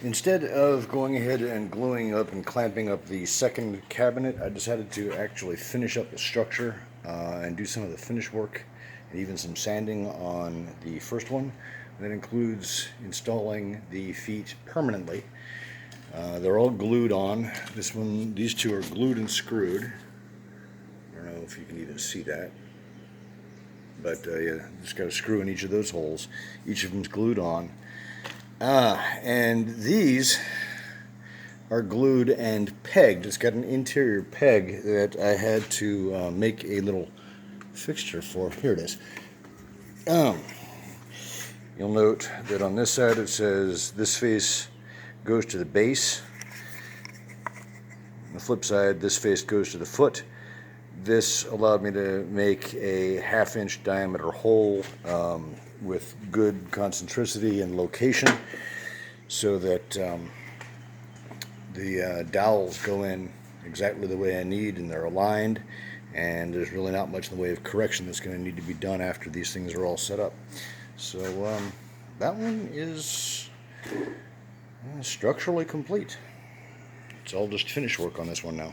Instead of going ahead and gluing up and clamping up the second cabinet, I decided to actually finish up the structure and do some of the finish work and even some sanding on the first one. That includes installing the feet permanently. They're all glued on. These two are glued and screwed. I don't know if you can even see that. But yeah, just got a screw in each of those holes. Each of them's glued on. And these are glued and pegged. It's got an interior peg that I had to make a little fixture for. Here it is. You'll note that on this side it says this face goes to the base. On the flip side, this face goes to the foot. This allowed me to make a 1/2-inch diameter hole with good concentricity and location so that the dowels go in exactly the way I need and they're aligned, and there's really not much in the way of correction that's going to need to be done after these things are all set up. So that one is structurally complete. It's all just finish work on this one now.